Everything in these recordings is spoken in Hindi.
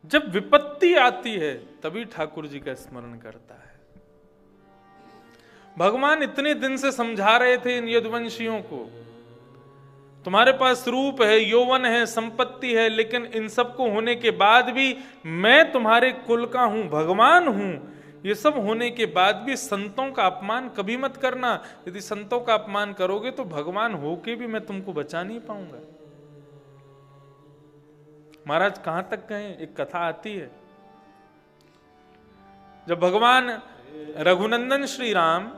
जब विपत्ति आती है तभी ठाकुर जी का स्मरण करता है। भगवान इतने दिन से समझा रहे थे इन यदुवंशियों को, तुम्हारे पास रूप है, यौवन है, संपत्ति है, लेकिन इन सब को होने के बाद भी मैं तुम्हारे कुल का हूं, भगवान हूं। ये सब होने के बाद भी संतों का अपमान कभी मत करना। यदि संतों का अपमान करोगे तो भगवान होके भी मैं तुमको बचा नहीं पाऊंगा। महाराज कहां तक गए? एक कथा आती है, जब भगवान रघुनंदन श्री राम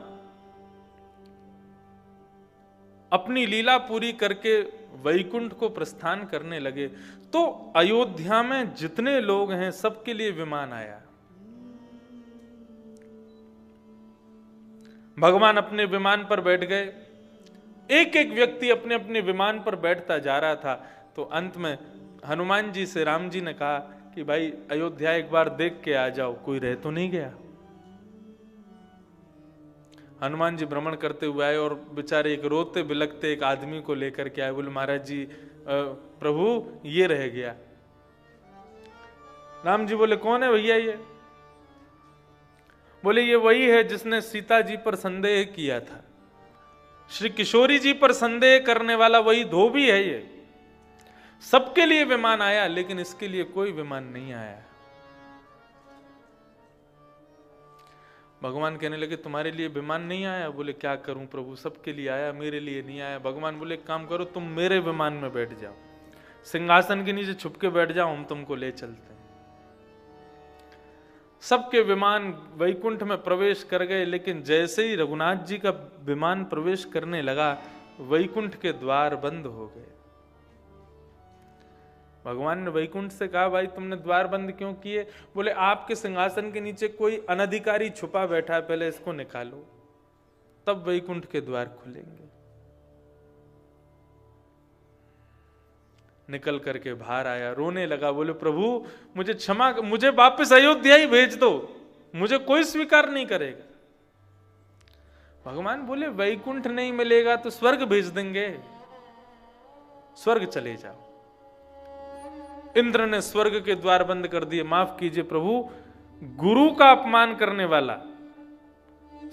अपनी लीला पूरी करके वैकुंठ को प्रस्थान करने लगे तो अयोध्या में जितने लोग हैं सबके लिए विमान आया। भगवान अपने विमान पर बैठ गए, एक एक व्यक्ति अपने अपने विमान पर बैठता जा रहा था। तो अंत में हनुमान जी से राम जी ने कहा कि भाई अयोध्या एक बार देख के आ जाओ, कोई रह तो नहीं गया। हनुमान जी भ्रमण करते हुए आए और बेचारे एक रोते बिलखते एक आदमी को लेकर के आए। बोले महाराज जी प्रभु ये रह गया। राम जी बोले कौन है भैया ये? बोले ये वही है जिसने सीता जी पर संदेह किया था। श्री किशोरी जी पर संदेह करने वाला वही धोबी है। ये सबके लिए विमान आया लेकिन इसके लिए कोई विमान नहीं आया। भगवान कहने लगे तुम्हारे लिए विमान नहीं आया? बोले क्या करूं प्रभु, सबके लिए आया, मेरे लिए नहीं आया। भगवान बोले एक काम करो, तुम मेरे विमान में बैठ जाओ, सिंहासन के नीचे छुप के बैठ जाओ, हम तुमको ले चलते हैं। सबके विमान वैकुंठ में प्रवेश कर गए, लेकिन जैसे ही रघुनाथ जी का विमान प्रवेश करने लगा वैकुंठ के द्वार बंद हो गए। भगवान ने वैकुंठ से कहा भाई तुमने द्वार बंद क्यों किए? बोले आपके सिंहासन के नीचे कोई अनधिकारी छुपा बैठा है, पहले इसको निकालो, तब वैकुंठ के द्वार खुलेंगे। निकल करके बाहर आया, रोने लगा। बोले प्रभु मुझे क्षमा, मुझे वापस अयोध्या ही भेज दो, मुझे कोई स्वीकार नहीं करेगा। भगवान बोले वैकुंठ नहीं मिलेगा तो स्वर्ग भेज देंगे, स्वर्ग चले जाओ। इंद्र ने स्वर्ग के द्वार बंद कर दिए। माफ कीजिए प्रभु, गुरु का अपमान करने वाला,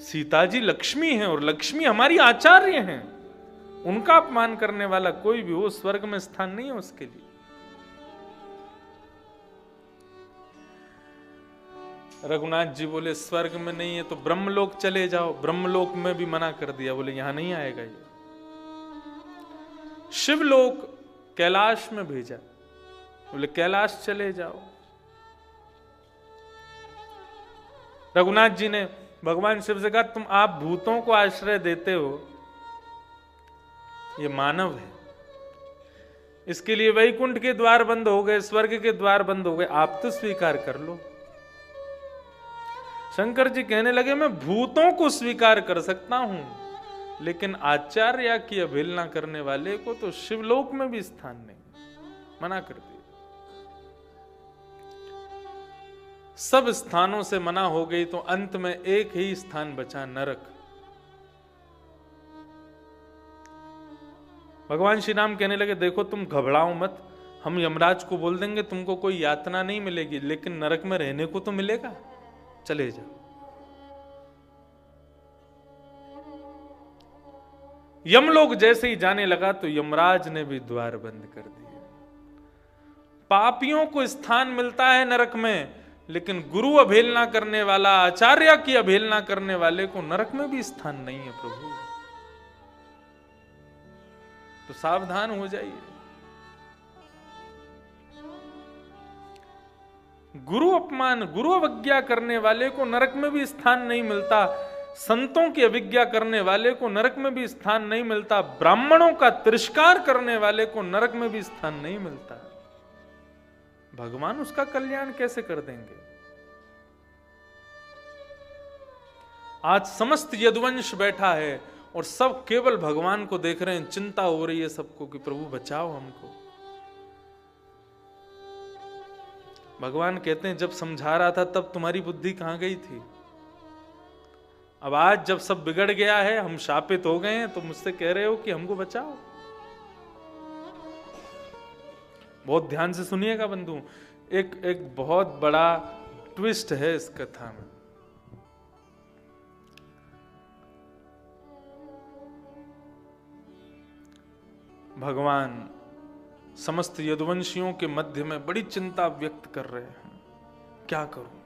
सीता जी लक्ष्मी हैं और लक्ष्मी हमारी आचार्य हैं, उनका अपमान करने वाला कोई भी हो स्वर्ग में स्थान नहीं है उसके लिए। रघुनाथ जी बोले स्वर्ग में नहीं है तो ब्रह्मलोक चले जाओ। ब्रह्मलोक में भी मना कर दिया, बोले यहां नहीं आएगा ये। शिवलोक कैलाश में भेजा, बोले कैलाश चले जाओ। रघुनाथ जी ने भगवान शिव से कहा तुम आप भूतों को आश्रय देते हो, ये मानव है, इसके लिए वैकुंठ के द्वार बंद हो गए, स्वर्ग के द्वार बंद हो गए, आप तो स्वीकार कर लो। शंकर जी कहने लगे मैं भूतों को स्वीकार कर सकता हूं, लेकिन आचार्य की अवहेलना करने वाले को तो शिवलोक में भी स्थान नहीं, मना कर दिया। सब स्थानों से मना हो गई तो अंत में एक ही स्थान बचा, नरक। भगवान श्री राम कहने लगे देखो तुम घबराओ मत, हम यमराज को बोल देंगे तुमको कोई यातना नहीं मिलेगी, लेकिन नरक में रहने को तो मिलेगा, चले जाओ। यमलोक जैसे ही जाने लगा तो यमराज ने भी द्वार बंद कर दिए। पापियों को स्थान मिलता है नरक में, लेकिन गुरु अवहेलना करने वाला, आचार्य की अवहेलना करने वाले को नरक में भी स्थान नहीं है प्रभु। तो सावधान हो जाइए। गुरु अपमान, गुरु अवज्ञा करने वाले को नरक में भी स्थान नहीं मिलता, संतों की अवज्ञा करने वाले को नरक में भी स्थान नहीं मिलता, ब्राह्मणों का तिरस्कार करने वाले को नरक में भी स्थान नहीं मिलता। भगवान उसका कल्याण कैसे कर देंगे? आज समस्त यदुवंश बैठा है और सब केवल भगवान को देख रहे हैं, चिंता हो रही है सबको कि प्रभु बचाओ हमको। भगवान कहते हैं जब समझा रहा था तब तुम्हारी बुद्धि कहां गई थी? अब आज जब सब बिगड़ गया है, हम शापित हो गए हैं, तो मुझसे कह रहे हो कि हमको बचाओ। बहुत ध्यान से सुनिएगा बंधु, एक बहुत बड़ा ट्विस्ट है इस कथा में। भगवान समस्त यदुवंशियों के मध्य में बड़ी चिंता व्यक्त कर रहे हैं, क्या करूं,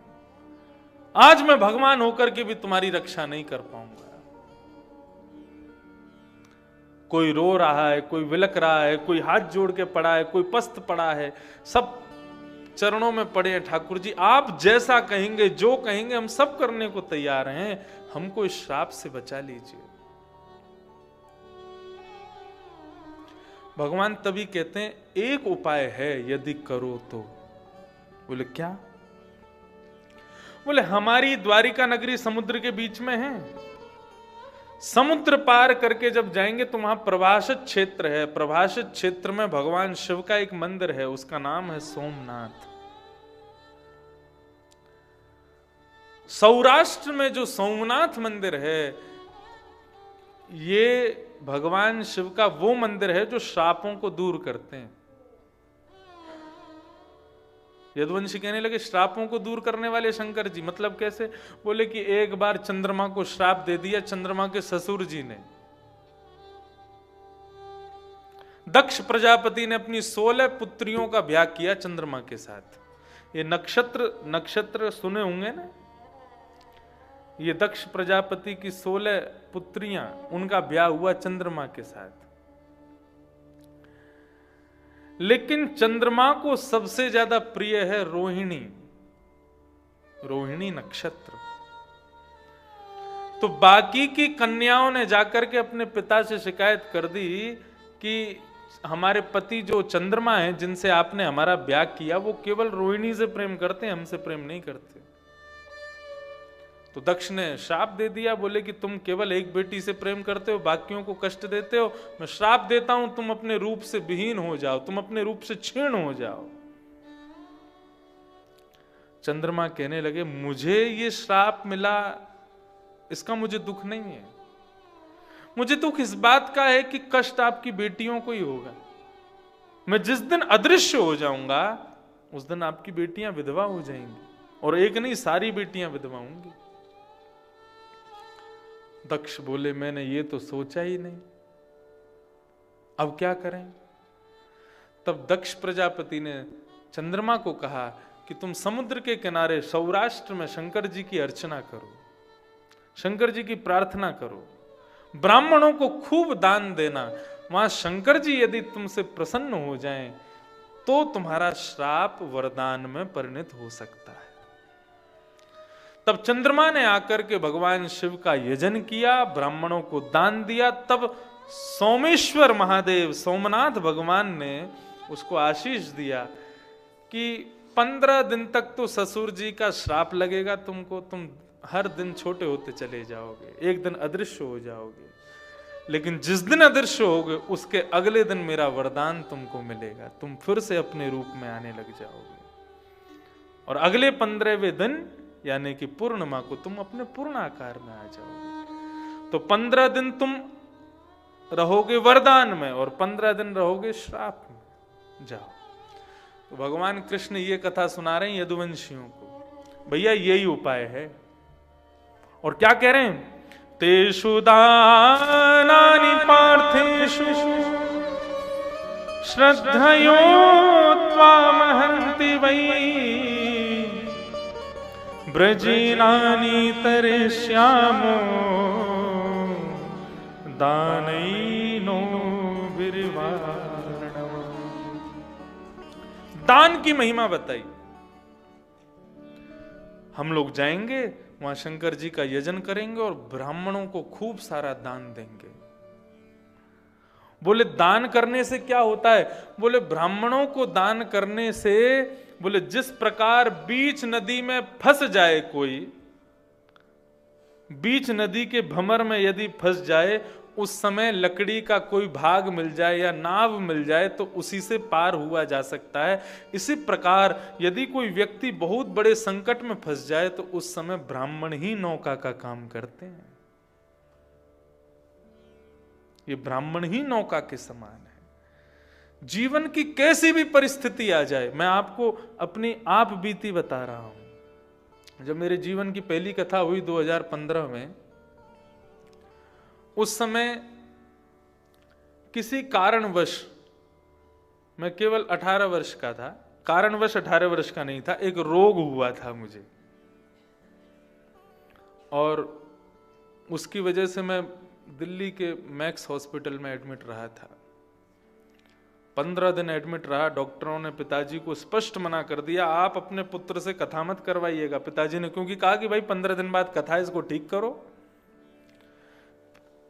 आज मैं भगवान होकर के भी तुम्हारी रक्षा नहीं कर पाऊंगा। कोई रो रहा है, कोई विलक रहा है, कोई हाथ जोड़ के पड़ा है, कोई पस्त पड़ा है, सब चरणों में पड़े हैं। ठाकुर जी आप जैसा कहेंगे, जो कहेंगे हम सब करने को तैयार हैं, हमको इस श्राप से बचा लीजिए। भगवान तभी कहते हैं एक उपाय है यदि करो तो। बोले क्या? बोले हमारी द्वारिका नगरी समुद्र के बीच में है, समुद्र पार करके जब जाएंगे तो वहां प्रभाषित क्षेत्र है। प्रभाषित क्षेत्र में भगवान शिव का एक मंदिर है, उसका नाम है सोमनाथ। सौराष्ट्र में जो सोमनाथ मंदिर है, ये भगवान शिव का वो मंदिर है जो श्रापों को दूर करते हैं। यदुवंशी कहने लगे श्रापों को दूर करने वाले शंकर जी, मतलब कैसे? बोले कि एक बार चंद्रमा को श्राप दे दिया चंद्रमा के ससुर जी ने। दक्ष प्रजापति ने अपनी 16 पुत्रियों का ब्याह किया चंद्रमा के साथ। ये नक्षत्र सुने होंगे ना, ये दक्ष प्रजापति की 16 पुत्रियां, उनका ब्याह हुआ चंद्रमा के साथ। लेकिन चंद्रमा को सबसे ज्यादा प्रिय है रोहिणी, रोहिणी नक्षत्र। तो बाकी की कन्याओं ने जाकर के अपने पिता से शिकायत कर दी कि हमारे पति जो चंद्रमा है जिनसे आपने हमारा ब्याह किया, वो केवल रोहिणी से प्रेम करते हैं, हमसे प्रेम नहीं करते। तो दक्ष ने श्राप दे दिया, बोले कि तुम केवल एक बेटी से प्रेम करते हो, बाकियों को कष्ट देते हो। मैं श्राप देता हूं तुम अपने रूप से विहीन हो जाओ, तुम अपने रूप से क्षीण हो जाओ। चंद्रमा कहने लगे मुझे ये श्राप मिला, इसका मुझे दुख नहीं है। मुझे दुख इस बात का है कि कष्ट आपकी बेटियों को ही होगा। मैं जिस दिन अदृश्य हो जाऊंगा उस दिन आपकी बेटियां विधवा हो जाएंगी, और एक नहीं सारी बेटियां विधवा होंगी। दक्ष बोले मैंने ये तो सोचा ही नहीं, अब क्या करें? तब दक्ष प्रजापति ने चंद्रमा को कहा कि तुम समुद्र के किनारे सौराष्ट्र में शंकर जी की अर्चना करो, शंकर जी की प्रार्थना करो, ब्राह्मणों को खूब दान देना। वहां शंकर जी यदि तुमसे प्रसन्न हो जाएं तो तुम्हारा श्राप वरदान में परिणत हो सकता है। तब चंद्रमा ने आकर के भगवान शिव का यजन किया, ब्राह्मणों को दान दिया। तब सोमेश्वर महादेव सोमनाथ भगवान ने उसको आशीष दिया कि 15 दिन तक तो ससुर जी का श्राप लगेगा तुमको, तुम हर दिन छोटे होते चले जाओगे, एक दिन अदृश्य हो जाओगे, लेकिन जिस दिन अदृश्य होगे उसके अगले दिन मेरा वरदान तुमको मिलेगा, तुम फिर से अपने रूप में आने लग जाओगे, और अगले 15वें दिन यानी कि पूर्णिमा को तुम अपने पूर्ण आकार में आ जाओगे। तो 15 दिन तुम रहोगे वरदान में और 15 दिन रहोगे श्राप में। जाओ। तो भगवान कृष्ण ये कथा सुना रहे हैं यदुवंशियों को, भैया यही उपाय है। और क्या कह रहे हैं? तेषु दानानि पार्थेषु श्रद्धयो त्वामहन्ति वै ब्रजीनानि तरिष्यामो दानैनो विर्वाणम्। दान की महिमा बताई। हम लोग जाएंगे वहां शंकर जी का यजन करेंगे और ब्राह्मणों को खूब सारा दान देंगे। बोले दान करने से क्या होता है? बोले ब्राह्मणों को दान करने से, बोले जिस प्रकार बीच नदी में फंस जाए कोई, बीच नदी के भंवर में यदि फंस जाए, उस समय लकड़ी का कोई भाग मिल जाए या नाव मिल जाए तो उसी से पार हुआ जा सकता है। इसी प्रकार यदि कोई व्यक्ति बहुत बड़े संकट में फंस जाए तो उस समय ब्राह्मण ही नौका का काम करते हैं। ये ब्राह्मण ही नौका के समान है। जीवन की कैसी भी परिस्थिति आ जाए, मैं आपको अपनी आप बीती बता रहा हूं। जब मेरे जीवन की पहली कथा हुई 2015 में, उस समय किसी कारणवश, मैं केवल 18 वर्ष का था, कारणवश 18 वर्ष का नहीं था, एक रोग हुआ था मुझे, और उसकी वजह से मैं दिल्ली के मैक्स हॉस्पिटल में एडमिट रहा था। 15 दिन एडमिट रहा। डॉक्टरों ने पिताजी को स्पष्ट मना कर दिया, आप अपने पुत्र से कथा मत करवाइएगा। पिताजी ने क्योंकि कहा कि भाई 15 दिन बाद कथा, इसको ठीक करो।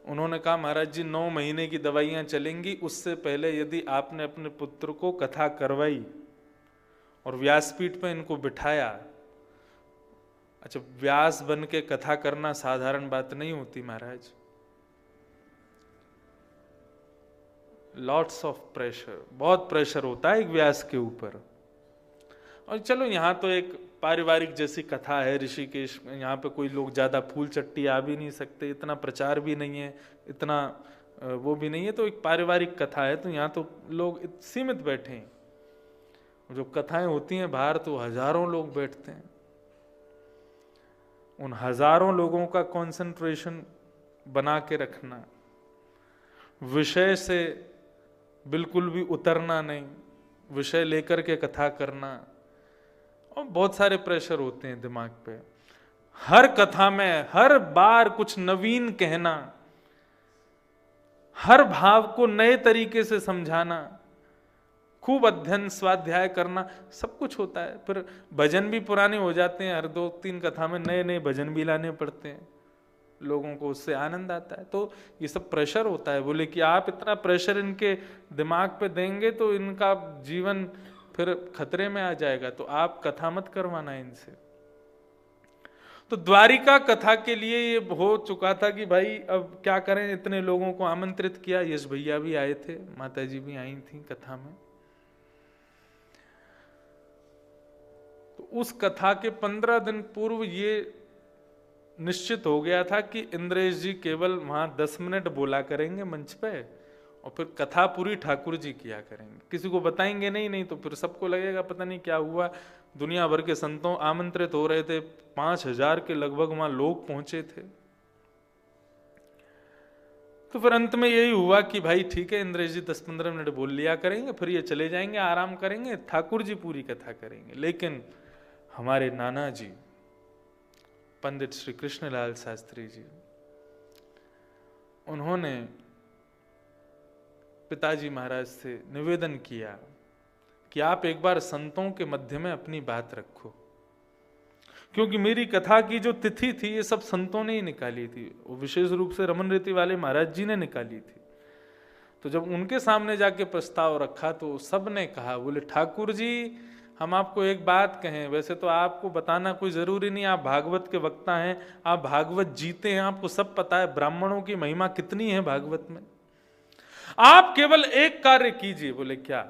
उन्होंने कहा महाराज जी 9 महीने की दवाइयां चलेंगी, उससे पहले यदि आपने अपने पुत्र को कथा करवाई और व्यासपीठ पे इनको बिठाया। अच्छा, व्यास बन के कथा करना साधारण बात नहीं होती महाराज, लॉट्स ऑफ प्रेशर, बहुत प्रेशर होता है एक व्यास के ऊपर। और चलो यहाँ तो एक पारिवारिक जैसी कथा है, ऋषिकेश, यहाँ पे कोई लोग ज्यादा फूल चट्टी आ भी नहीं सकते, इतना प्रचार भी नहीं है, इतना वो भी नहीं है, तो एक पारिवारिक कथा है, तो यहाँ तो लोग सीमित बैठे हैं। जो कथाएं होती हैं बाहर तो हजारों लोग बैठते हैं। उन हजारों लोगों का कंसंट्रेशन बना के रखना, विषय से बिल्कुल भी उतरना नहीं, विषय लेकर के कथा करना, और बहुत सारे प्रेशर होते हैं दिमाग पे। हर कथा में हर बार कुछ नवीन कहना, हर भाव को नए तरीके से समझाना, खूब अध्ययन स्वाध्याय करना, सब कुछ होता है। फिर भजन भी पुराने हो जाते हैं, हर 2-3 कथा में नए नए भजन भी लाने पड़ते हैं, लोगों को उससे आनंद आता है। तो ये सब प्रेशर होता है। बोले कि आप इतना प्रेशर इनके दिमाग पे देंगे तो इनका जीवन फिर खतरे में आ जाएगा, तो आप कथा मत करवाना इनसे। तो द्वारिका कथा के लिए ये हो चुका था कि भाई अब क्या करें, इतने लोगों को आमंत्रित किया, यश भैया भी आए थे, माता जी भी आई थी कथा में। तो उस कथा के 15 दिन पूर्व ये निश्चित हो गया था कि इंद्रेश जी केवल वहां 10 मिनट बोला करेंगे मंच पे, और फिर कथा पूरी ठाकुर जी किया करेंगे, किसी को बताएंगे नहीं तो फिर सबको लगेगा पता नहीं क्या हुआ। दुनिया भर के संतों आमंत्रित हो रहे थे, 5000 के लगभग वहां लोग पहुंचे थे। तो फिर अंत में यही हुआ कि भाई ठीक है, इंद्रेश जी 10-15 मिनट बोल लिया करेंगे, फिर ये चले जाएंगे, आराम करेंगे, ठाकुर जी पूरी कथा करेंगे। लेकिन हमारे नाना जी पंडित श्री कृष्णलाल शास्त्री जी, उन्होंने पिताजी महाराज से निवेदन किया कि आप एक बार संतों के मध्य में अपनी बात रखो, क्योंकि मेरी कथा की जो तिथि थी ये सब संतों ने ही निकाली थी, वो विशेष रूप से रमन रीति वाले महाराज जी ने निकाली थी। तो जब उनके सामने जाके प्रस्ताव रखा तो सब ने कहा, बोले ठाकुर जी हम आपको एक बात कहें, वैसे तो आपको बताना कोई जरूरी नहीं, आप भागवत के वक्ता हैं, आप भागवत जीते हैं, आपको सब पता है ब्राह्मणों की महिमा कितनी है भागवत में। आप केवल एक कार्य कीजिए। बोले क्या?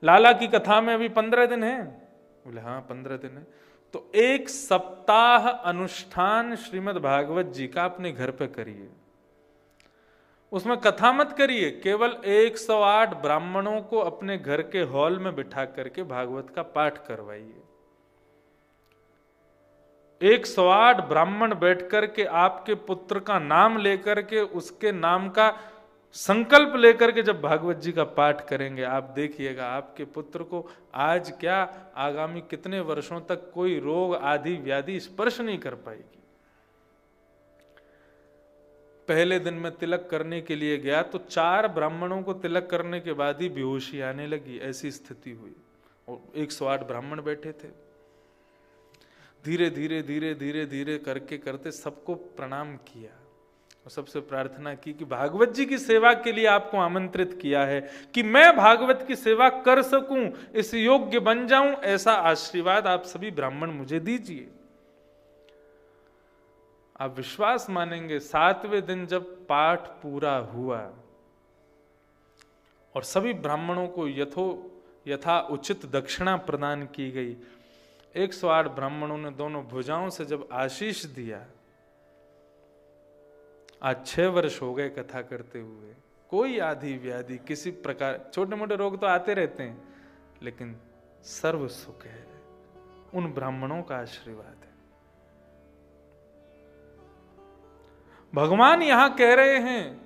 लाला की कथा में अभी 15 दिन है। बोले हाँ 15 दिन है। तो 1 सप्ताह अनुष्ठान श्रीमद् भागवत जी का अपने घर पे करिए, उसमें कथा मत करिए, केवल 108 ब्राह्मणों को अपने घर के हॉल में बिठा करके भागवत का पाठ करवाइए। 108 ब्राह्मण बैठ करके आपके पुत्र का नाम लेकर के, उसके नाम का संकल्प लेकर के जब भागवत जी का पाठ करेंगे, आप देखिएगा आपके पुत्र को आज क्या आगामी कितने वर्षों तक कोई रोग आदि व्याधि स्पर्श नहीं कर पाएगी। पहले दिन में तिलक करने के लिए गया तो 4 ब्राह्मणों को तिलक करने के बाद ही बेहोशी आने लगी, ऐसी स्थिति हुई, और 108 ब्राह्मण बैठे थे। धीरे धीरे धीरे धीरे धीरे करके करते सबको प्रणाम किया और सबसे प्रार्थना की कि भागवत जी की सेवा के लिए आपको आमंत्रित किया है कि मैं भागवत की सेवा कर सकूं, इस योग्य बन जाऊं, ऐसा आशीर्वाद आप सभी ब्राह्मण मुझे दीजिए। आप विश्वास मानेंगे 7वें दिन जब पाठ पूरा हुआ और सभी ब्राह्मणों को यथा उचित दक्षिणा प्रदान की गई, 108 ब्राह्मणों ने दोनों भुजाओं से जब आशीष दिया, आज 6 वर्ष हो गए कथा करते हुए, कोई आदि व्याधि किसी प्रकार, छोटे मोटे रोग तो आते रहते हैं, लेकिन सर्व सुख है, उन ब्राह्मणों का आशीर्वाद है। भगवान यहां कह रहे हैं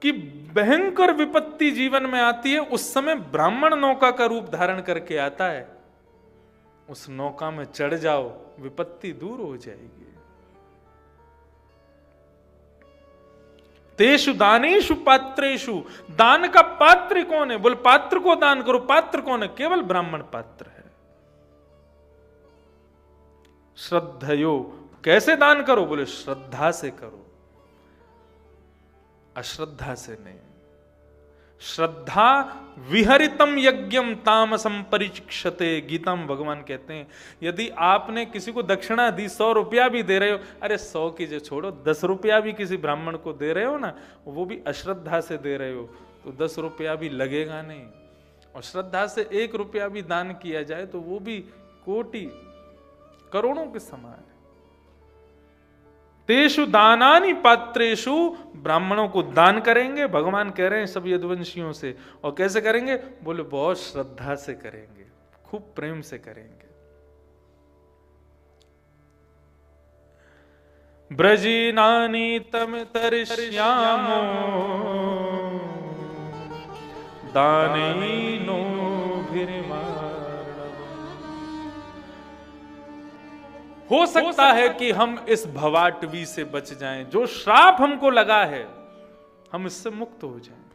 कि भयंकर विपत्ति जीवन में आती है, उस समय ब्राह्मण नौका का रूप धारण करके आता है, उस नौका में चढ़ जाओ, विपत्ति दूर हो जाएगी। तेषु दानेषु पात्रेषु, दान का पात्र कौन है? बोले पात्र को दान करो। पात्र कौन है? केवल ब्राह्मण पात्र है। श्रद्धयो, कैसे दान करो? बोले श्रद्धा से करो, अश्रद्धा से नहीं। श्रद्धा विहरितम यज्ञम तामसम परिचिक्षते, गीता में भगवान कहते हैं यदि आपने किसी को दक्षिणा दी, 100 रुपया भी दे रहे हो, अरे 100 की जो छोड़ो, 10 रुपया भी किसी ब्राह्मण को दे रहे हो ना, वो भी अश्रद्धा से दे रहे हो, तो 10 रुपया भी लगेगा नहीं। और श्रद्धा से 1 रुपया भी दान किया जाए तो वो भी कोटि करोड़ों के समान है। तेषु दानानि पात्रेषु, ब्राह्मणों को दान करेंगे, भगवान कह रहे हैं सब यदुवंशियों से। और कैसे करेंगे? बोले बहुत श्रद्धा से करेंगे, खूब प्रेम से करेंगे। ब्रजीनानि तम तरिष्यामो दानैनो भिर्मार्णवम्। हो सकता है कि हम इस भवाटवी से बच जाएं, जो श्राप हमको लगा है हम इससे मुक्त हो जाएं।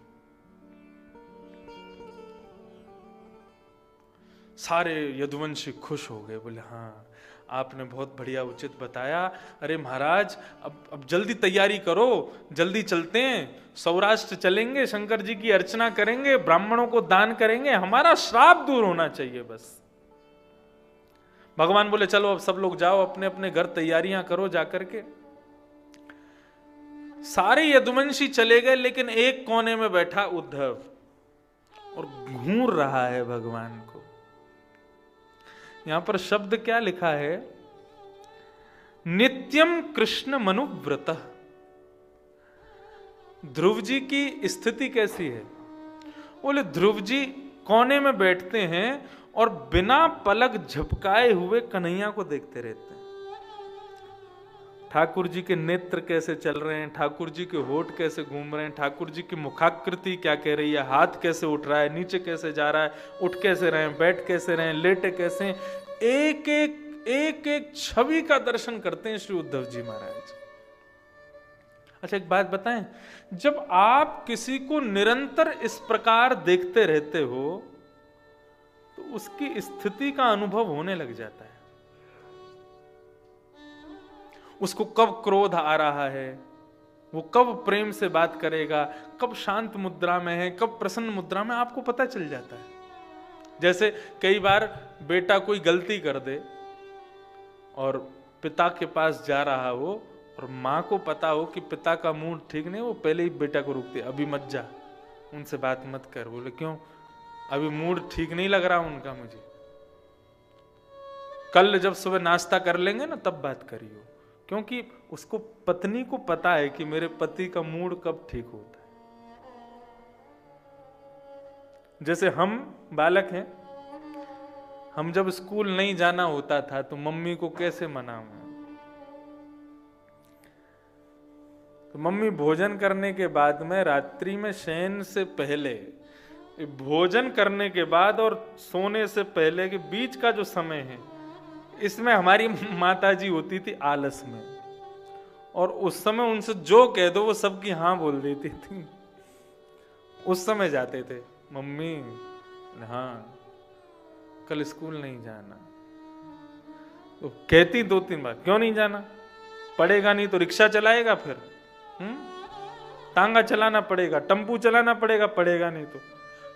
सारे यदुवंशी खुश हो गए, बोले हाँ आपने बहुत बढ़िया उचित बताया। अरे महाराज अब जल्दी तैयारी करो, जल्दी चलते हैं, सौराष्ट्र चलेंगे, शंकर जी की अर्चना करेंगे, ब्राह्मणों को दान करेंगे, हमारा श्राप दूर होना चाहिए बस। भगवान बोले चलो अब सब लोग जाओ अपने अपने घर, तैयारियां करो जाकर के। सारे यदुवंशी चले गए, लेकिन एक कोने में बैठा उद्धव और घूर रहा है भगवान को। यहां पर शब्द क्या लिखा है? नित्यम कृष्ण मनुव्रत। ध्रुव जी की स्थिति कैसी है? बोले ध्रुव जी कोने में बैठते हैं और बिना पलक झपकाए हुए कन्हैया को देखते रहते हैं। ठाकुर जी के नेत्र कैसे चल रहे हैं, ठाकुर जी के होठ कैसे घूम रहे हैं, ठाकुर जी की मुखाकृति क्या कह रही है, हाथ कैसे उठ रहा है, नीचे कैसे जा रहा है, उठ कैसे रहे, बैठ कैसे रहे, लेटे कैसे, एक एक छवि का दर्शन करते हैं श्री उद्धव जी महाराज। अच्छा एक बात बताएं, जब आप किसी को निरंतर इस प्रकार देखते रहते हो तो उसकी स्थिति का अनुभव होने लग जाता है। उसको कब क्रोध आ रहा है, वो कब प्रेम से बात करेगा, कब शांत मुद्रा में है, कब प्रसन्न मुद्रा में, आपको पता चल जाता है। जैसे कई बार बेटा कोई गलती कर दे और पिता के पास जा रहा हो और माँ को पता हो कि पिता का मूड ठीक नहीं, वो पहले ही बेटा को रोकती है, अभी मत जा, उनसे बात मत कर। बोले क्यों? अभी मूड ठीक नहीं लग रहा उनका मुझे, कल जब सुबह नाश्ता कर लेंगे ना तब बात करियो। क्योंकि उसको पत्नी को पता है कि मेरे पति का मूड कब ठीक होता है। जैसे हम बालक हैं, हम जब स्कूल नहीं जाना होता था तो मम्मी को कैसे मनाऊं? तो मम्मी भोजन करने के बाद में रात्रि में शयन से पहले, भोजन करने के बाद और सोने से पहले के बीच का जो समय है, इसमें हमारी माताजी होती थी आलस में, और उस समय उनसे जो कह दो वो सबकी हाँ बोल देती थी। उस समय जाते थे, मम्मी हाँ कल स्कूल नहीं जाना, तो कहती 2-3 बार, क्यों नहीं जाना? पड़ेगा नहीं तो रिक्शा चलाएगा, फिर तांगा चलाना पड़ेगा, टेम्पू चलाना पड़ेगा, पड़ेगा नहीं तो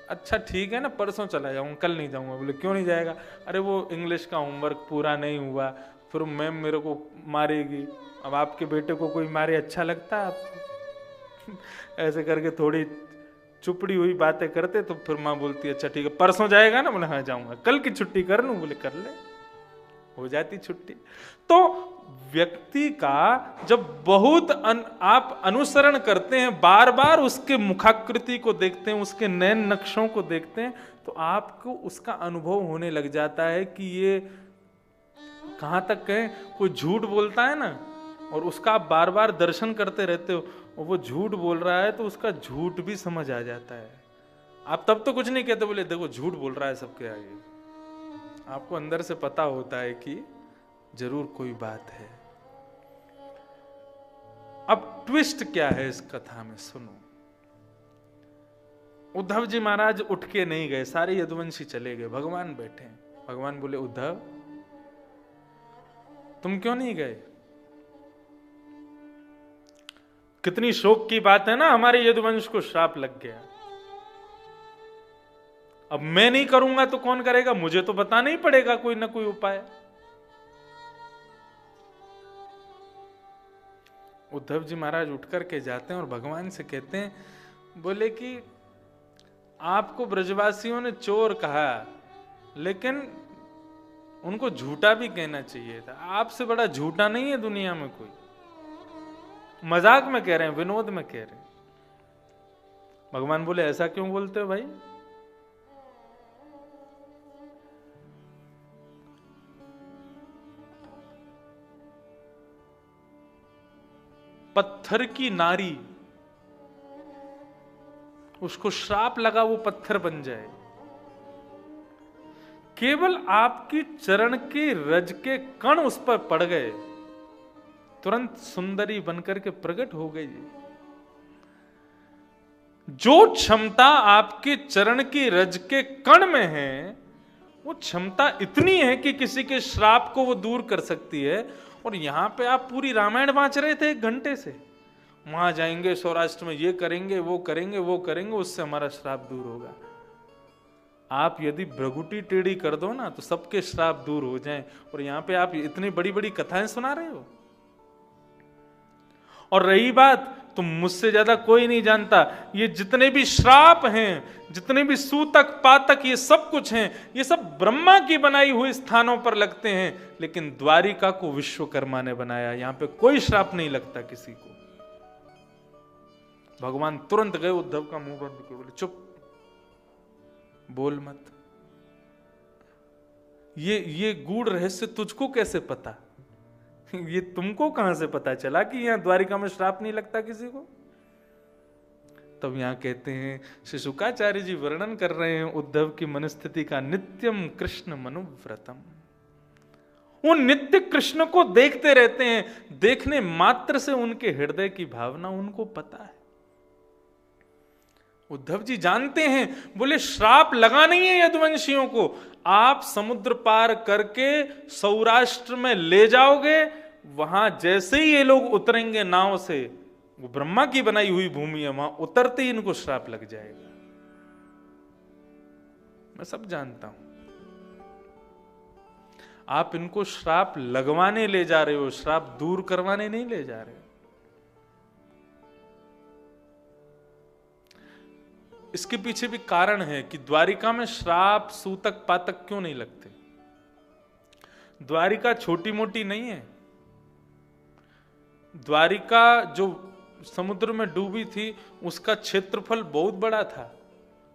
अच्छा ठीक है ना परसों चला जाऊंगा, कल नहीं जाऊंगा। बोले क्यों नहीं जाएगा? अरे वो इंग्लिश का होमवर्क पूरा नहीं हुआ, फिर मैम मेरे को मारेगी। अब आपके बेटे को कोई मारे अच्छा लगता है आपको? ऐसे करके थोड़ी चुपड़ी हुई बातें करते तो फिर माँ बोलती अच्छा ठीक है परसों जाएगा ना? बोले हाँ जाऊंगा। कल की छुट्टी कर लूं? बोले कर ले। हो जाती छुट्टी। तो व्यक्ति का जब बहुत आप अनुसरण करते हैं, बार बार उसके मुखाकृति को देखते हैं, उसके नैन नक्शों को देखते हैं, तो आपको उसका अनुभव होने लग जाता है कि ये कहां तक कहें, कोई झूठ बोलता है ना, और उसका आप बार बार दर्शन करते रहते हो और वो झूठ बोल रहा है, तो उसका झूठ भी समझ आ जाता है। आप तब तो कुछ नहीं कहते, बोले देखो झूठ बोल रहा है सबके आगे, आपको अंदर से पता होता है कि जरूर कोई बात है। अब ट्विस्ट क्या है इस कथा में, सुनो। उद्धव जी महाराज उठ के नहीं गए, सारे यदुवंशी चले गए, भगवान बैठे। भगवान बोले उद्धव तुम क्यों नहीं गए? कितनी शोक की बात है ना, हमारे यदुवंश को श्राप लग गया। अब मैं नहीं करूंगा तो कौन करेगा? मुझे तो बताना ही पड़ेगा कोई ना कोई उपाय। उद्धव जी महाराज उठ करके जाते हैं और भगवान से कहते हैं, बोले कि आपको ब्रजवासियों ने चोर कहा, लेकिन उनको झूठा भी कहना चाहिए था। आपसे बड़ा झूठा नहीं है दुनिया में कोई। मजाक में कह रहे हैं, विनोद में कह रहे हैं। भगवान बोले ऐसा क्यों बोलते हो भाई? पत्थर की नारी, उसको श्राप लगा वो पत्थर बन जाए। केवल आपकी चरण के रज के कण उस पर पड़ गए, तुरंत सुंदरी बनकर के प्रकट हो गई। जो क्षमता आपके चरण की रज के कण में है, वो क्षमता इतनी है कि किसी के श्राप को वो दूर कर सकती है। और यहां पे आप पूरी रामायण बांच रहे थे 1 घंटे से, वहां जाएंगे सौराष्ट्र में ये करेंगे वो करेंगे वो करेंगे, उससे हमारा श्राप दूर होगा। आप यदि भ्रगुटी टेढ़ी कर दो ना तो सबके श्राप दूर हो जाएं, और यहां पे आप इतनी बड़ी बड़ी कथाएं सुना रहे हो। और रही बात, तुम मुझसे ज्यादा कोई नहीं जानता, ये जितने भी श्राप हैं, जितने भी सूतक पातक, ये सब कुछ हैं, ये सब ब्रह्मा की बनाई हुई स्थानों पर लगते हैं, लेकिन द्वारिका को विश्वकर्मा ने बनाया, यहां पे कोई श्राप नहीं लगता किसी को। भगवान तुरंत गए, उद्धव का मुंह बंद करके बोले चुप, बोल मत। ये गूढ़ रहस्य तुझको कैसे पता? ये तुमको कहां से पता चला कि यहां द्वारिका में श्राप नहीं लगता किसी को? तब यहां कहते हैं, श्री शुकाचार्य जी वर्णन कर रहे हैं उद्धव की मनस्थिति का, नित्यम कृष्ण मनुव्रतम। वो नित्य कृष्ण को देखते रहते हैं, देखने मात्र से उनके हृदय की भावना उनको पता है। उद्धव जी जानते हैं, बोले श्राप लगा नहीं है यदुवंशियों को, आप समुद्र पार करके सौराष्ट्र में ले जाओगे, वहां जैसे ही ये लोग उतरेंगे नाव से, वो ब्रह्मा की बनाई हुई भूमि है, वहां उतरते ही इनको श्राप लग जाएगा। मैं सब जानता हूं। आप इनको श्राप लगवाने ले जा रहे हो, श्राप दूर करवाने नहीं ले जा रहे हो। इसके पीछे भी कारण है कि द्वारिका में श्राप सूतक पातक क्यों नहीं लगते। द्वारिका छोटी मोटी नहीं है। द्वारिका जो समुद्र में डूबी थी, उसका क्षेत्रफल बहुत बड़ा था।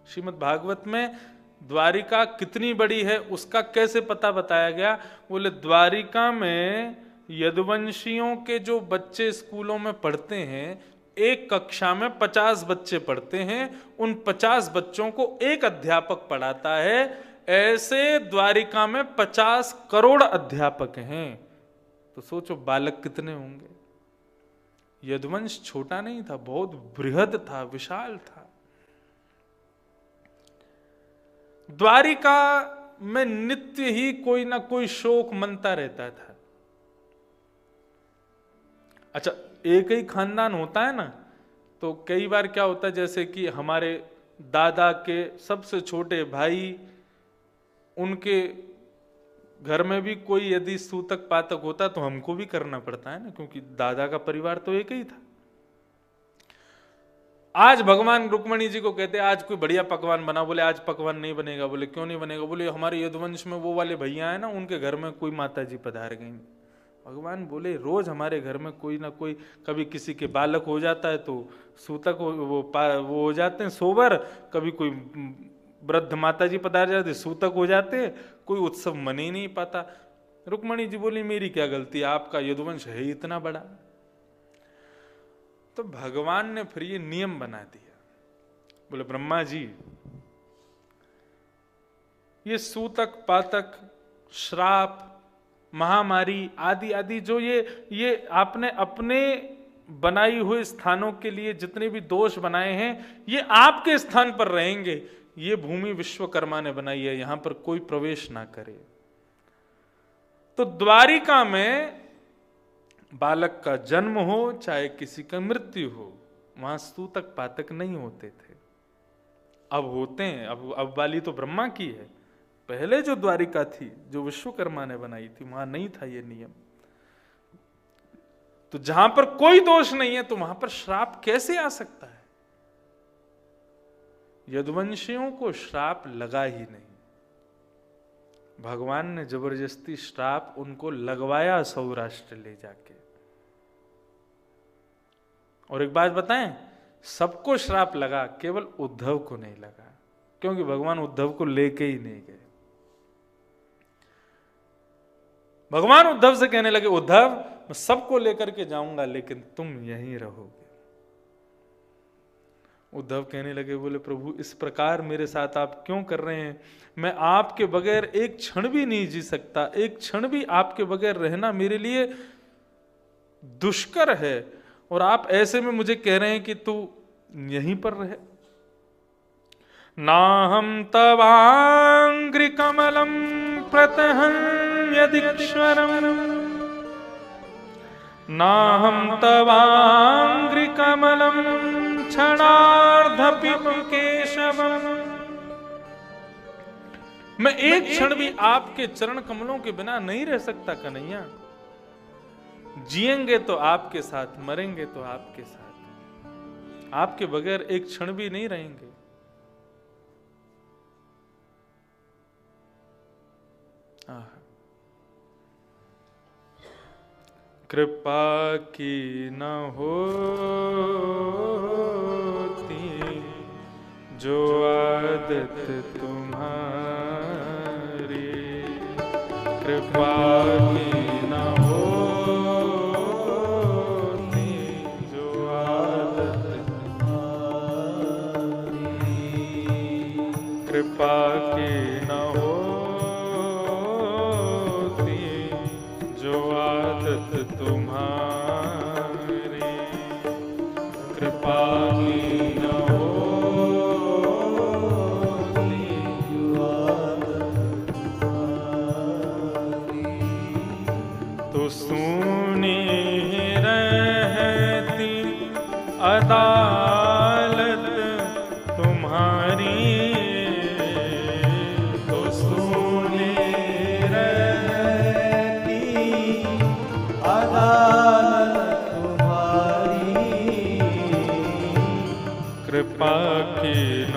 श्रीमद् भागवत में द्वारिका कितनी बड़ी है उसका कैसे पता बताया गया? बोले द्वारिका में यदुवंशियों के जो बच्चे स्कूलों में पढ़ते हैं, एक कक्षा में 50 बच्चे पढ़ते हैं, उन 50 बच्चों को एक अध्यापक पढ़ाता है। ऐसे द्वारिका में 50 करोड़ अध्यापक हैं, तो सोचो बालक कितने होंगे। यदुवंश छोटा नहीं था, बहुत बृहद था, विशाल था। द्वारिका में नित्य ही कोई ना कोई शोक मनता रहता था। अच्छा, एक ही खानदान होता है ना, तो कई बार क्या होता है, जैसे कि हमारे दादा के सबसे छोटे भाई, उनके घर में भी कोई यदि सूतक पातक होता तो हमको भी करना पड़ता है ना, क्योंकि दादा का परिवार तो एक ही था। आज भगवान रुक्मणी जी को कहते आज कोई बढ़िया पकवान बना, बोले आज पकवान नहीं बनेगा। बोले क्यों नहीं बनेगा? बोले हमारे यदुवंश में वो वाले भैया है ना, उनके घर में कोई माता जी पधार गई। भगवान बोले रोज हमारे घर में कोई ना कोई, कभी किसी के बालक हो जाता है तो सूतक वो हो जाते हैं सोबर, कभी कोई वृद्ध माता जी पधार जाते सूतक हो जाते, कोई उत्सव मन ही नहीं पाता। रुक्मणी जी बोली मेरी क्या गलती, आपका यदुवंश है ही इतना बड़ा। तो भगवान ने फिर ये नियम बना दिया, बोले ब्रह्मा जी ये सूतक पातक श्राप महामारी आदि आदि जो ये आपने अपने बनाई हुए स्थानों के लिए जितने भी दोष बनाए हैं, ये आपके स्थान पर रहेंगे। ये भूमि विश्वकर्मा ने बनाई है, यहां पर कोई प्रवेश ना करे। तो द्वारिका में बालक का जन्म हो चाहे किसी का मृत्यु हो, वहां सूतक पातक नहीं होते थे। अब होते हैं। अब वाली तो ब्रह्मा की है, पहले जो द्वारिका थी जो विश्वकर्मा ने बनाई थी वहां नहीं था ये नियम। तो जहां पर कोई दोष नहीं है तो वहां पर श्राप कैसे आ सकता है? यदुवंशियों को श्राप लगा ही नहीं, भगवान ने जबरदस्ती श्राप उनको लगवाया सौराष्ट्र ले जाके। और एक बात बताएं, सबको श्राप लगा, केवल उद्धव को नहीं लगा, क्योंकि भगवान उद्धव को लेके ही नहीं गए। भगवान उद्धव से कहने लगे उद्धव मैं सबको लेकर के जाऊंगा लेकिन तुम यहीं रहोगे। उद्धव कहने लगे बोले प्रभु इस प्रकार मेरे साथ आप क्यों कर रहे हैं? मैं आपके बगैर एक क्षण भी नहीं जी सकता, एक क्षण भी आपके बगैर रहना मेरे लिए दुष्कर है, और आप ऐसे में मुझे कह रहे हैं कि तू यहीं पर रहे। नाहं तवांग्रि कमलम प्रतहन्यदीश्वरम, नाहं तवांग्रि कमलम क्षणार्धपि केशवम। मैं एक क्षण भी आपके चरण कमलों के बिना नहीं रह सकता कन्हैया। जिएंगे तो आपके साथ, मरेंगे तो आपके साथ, आपके बगैर एक क्षण भी नहीं रहेंगे। कृपा की न होती जो आदत तुम्हारी, कृपा की न होती जो आदत तुम्हारी, कृपा की न होती जो आदत तुम्हारी, कृपा की न होती जो आदत तुम्हारी, तो सुनी रहती अदालत तुम्हारी, तो सुनी रहती अदालत तुम्हारी, कृपा की न